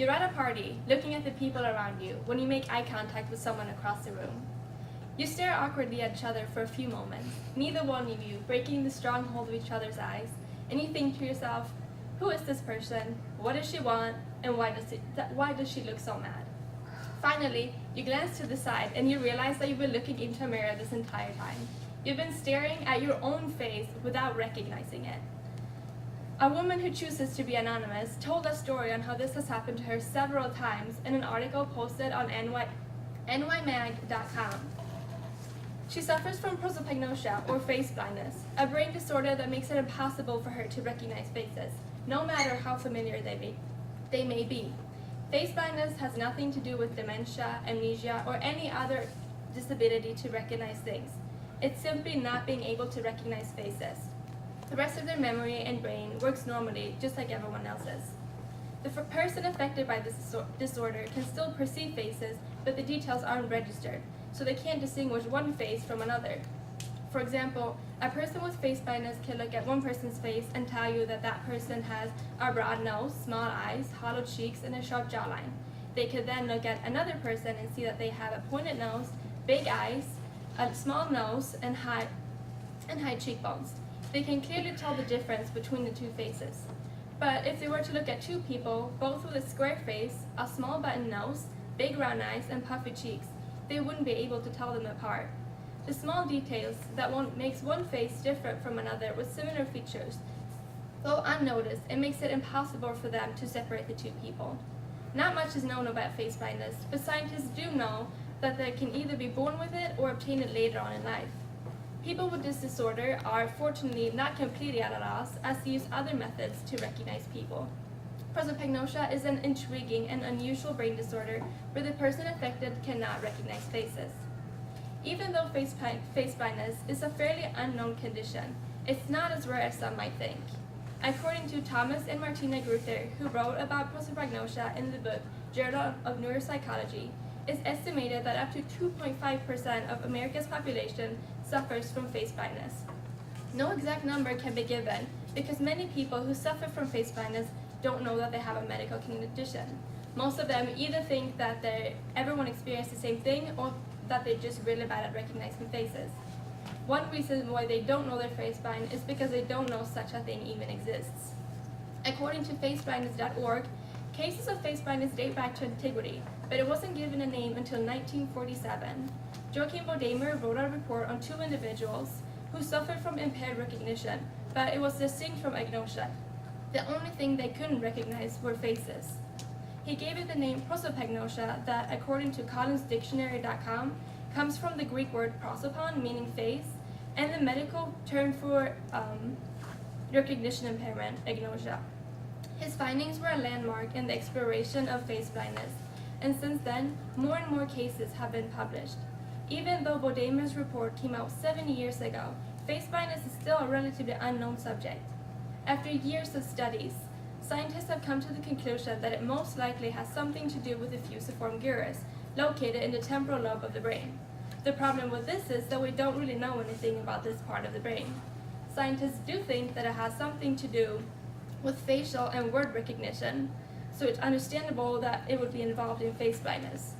You're at a party, looking at the people around you, when you make eye contact with someone across the room. You stare awkwardly at each other for a few moments, neither one of you breaking the strong hold of each other's eyes, and you think to yourself, who is this person, what does she want, and why does she look so mad? Finally, you glance to the side and you realize that you've been looking into a mirror this entire time. You've been staring at your own face without recognizing it. A woman who chooses to be anonymous told a story on how this has happened to her several times in an article posted on nymag.com. She suffers from prosopagnosia, or face blindness, a brain disorder that makes it impossible for her to recognize faces, no matter how familiar they may be. Face blindness has nothing to do with dementia, amnesia, or any other disability to recognize things. It's simply not being able to recognize faces. The rest of their memory and brain works normally, just like everyone else's. The person affected by this disorder can still perceive faces, but the details aren't registered, so they can't distinguish one face from another. For example, a person with face blindness can look at one person's face and tell you that that person has a broad nose, small eyes, hollow cheeks, and a sharp jawline. They could then look at another person and see that they have a pointed nose, big eyes, a small nose, and high cheekbones. They can clearly tell the difference between the two faces. But if they were to look at two people, both with a square face, a small button nose, big round eyes, and puffy cheeks, they wouldn't be able to tell them apart. The small details that makes one face different from another with similar features, though unnoticed, it makes it impossible for them to separate the two people. Not much is known about face blindness, but scientists do know that they can either be born with it or obtain it later on in life. People with this disorder are fortunately not completely at a loss, as they use other methods to recognize people. Prosopagnosia is an intriguing and unusual brain disorder where the person affected cannot recognize faces. Even though face blindness is a fairly unknown condition, it's not as rare as some might think. According to Thomas and Martina Gruther, who wrote about prosopagnosia in the book Journal of Neuropsychology, it's estimated that up to 2.5% of America's population suffers from face blindness. No exact number can be given because many people who suffer from face blindness don't know that they have a medical condition. Most of them either think that everyone experienced the same thing or that they're just really bad at recognizing faces. One reason why they don't know they're face blind is because they don't know such a thing even exists. According to faceblindness.org, cases of face blindness date back to antiquity, but it wasn't given a name until 1947. Joachim Bodemer wrote a report on two individuals who suffered from impaired recognition, but it was distinct from agnosia. The only thing they couldn't recognize were faces. He gave it the name prosopagnosia that, according to collinsdictionary.com, comes from the Greek word prosopon, meaning face, and the medical term for recognition impairment, agnosia. His findings were a landmark in the exploration of face blindness, and since then, more and more cases have been published. Even though Bodemer's report came out 7 years ago, face blindness is still a relatively unknown subject. After years of studies, scientists have come to the conclusion that it most likely has something to do with the fusiform gyrus, located in the temporal lobe of the brain. The problem with this is that we don't really know anything about this part of the brain. Scientists do think that it has something to do with facial and word recognition, so it's understandable that it would be involved in face blindness.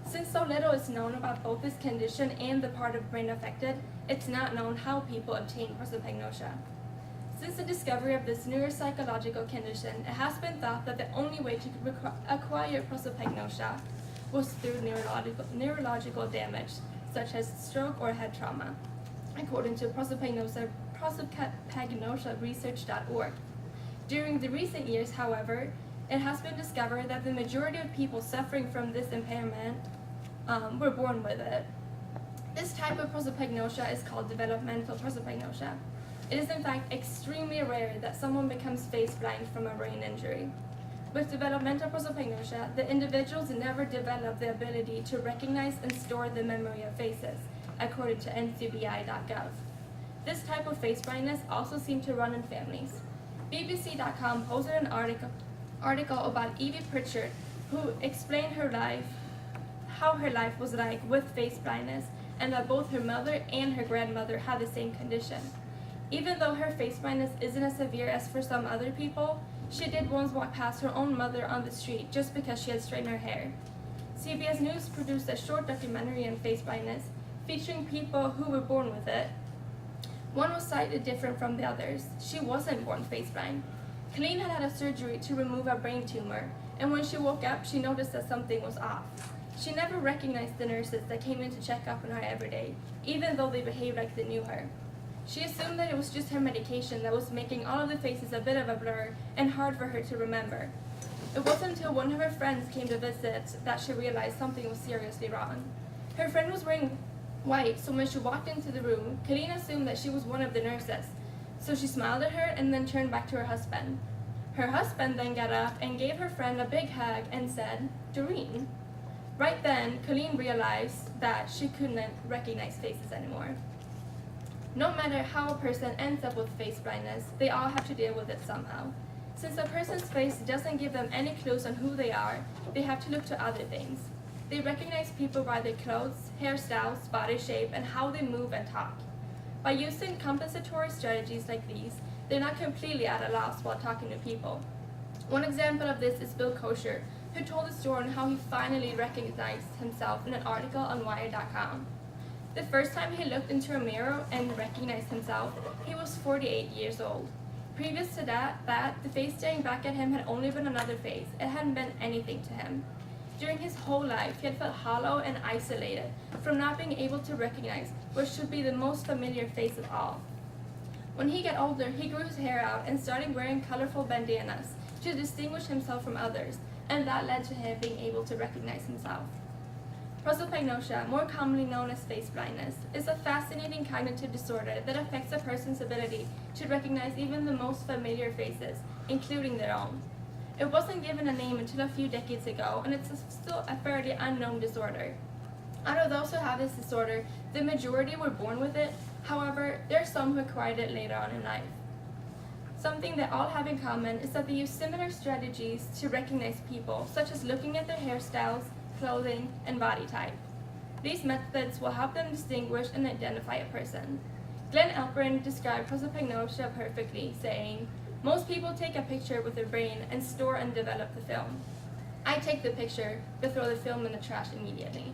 Since so little is known about both this condition and the part of the brain affected, it's not known how people obtain prosopagnosia. Since the discovery of this neuropsychological condition, it has been thought that the only way to acquire prosopagnosia was through neurological damage, such as stroke or head trauma, according to prosopagnosiaresearch.org. During the recent years, however, it has been discovered that the majority of people suffering from this impairment were born with it. This type of prosopagnosia is called developmental prosopagnosia. It is in fact extremely rare that someone becomes face blind from a brain injury. With developmental prosopagnosia, the individuals never develop the ability to recognize and store the memory of faces, according to ncbi.gov. This type of face blindness also seems to run in families. BBC.com posted an article about Evie Pritchard, who explained how her life was like with face blindness, and that both her mother and her grandmother had the same condition. Even though her face blindness isn't as severe as for some other people, She did once walk past her own mother on the street just because she had straightened her hair. CBS News produced a short documentary on face blindness, featuring people who were born with it. One was sighted different from the others. She wasn't born face blind. Colleen had had a surgery to remove a brain tumor, and when she woke up, she noticed that something was off. She never recognized the nurses that came in to check up on her every day, even though they behaved like they knew her. She assumed that it was just her medication that was making all of the faces a bit of a blur and hard for her to remember. It wasn't until one of her friends came to visit that she realized something was seriously wrong. Her friend was wearing white, so when she walked into the room, Colleen assumed that she was one of the nurses. So she smiled at her and then turned back to her husband. Her husband then got up and gave her friend a big hug and said, "Doreen." Right then, Colleen realized that she couldn't recognize faces anymore. No matter how a person ends up with face blindness, they all have to deal with it somehow. Since a person's face doesn't give them any clues on who they are, they have to look to other things. They recognize people by their clothes, hairstyles, body shape, and how they move and talk. By using compensatory strategies like these, they're not completely at a loss while talking to people. One example of this is Bill Kosher, who told a story on how he finally recognized himself in an article on Wired.com. The first time he looked into a mirror and recognized himself, he was 48 years old. Previous to that, the face staring back at him had only been another face. It hadn't been anything to him. During his whole life, he had felt hollow and isolated from not being able to recognize what should be the most familiar face of all. When he got older, he grew his hair out and started wearing colorful bandanas to distinguish himself from others, and that led to him being able to recognize himself. Prosopagnosia, more commonly known as face blindness, is a fascinating cognitive disorder that affects a person's ability to recognize even the most familiar faces, including their own. It wasn't given a name until a few decades ago, and it's still a fairly unknown disorder. Out of those who have this disorder, the majority were born with it. However, there are some who acquired it later on in life. Something they all have in common is that they use similar strategies to recognize people, such as looking at their hairstyles, clothing, and body type. These methods will help them distinguish and identify a person. Glenn Alperin described prosopagnosia perfectly, saying, "Most people take a picture with their brain and store and develop the film. I take the picture, but throw the film in the trash immediately."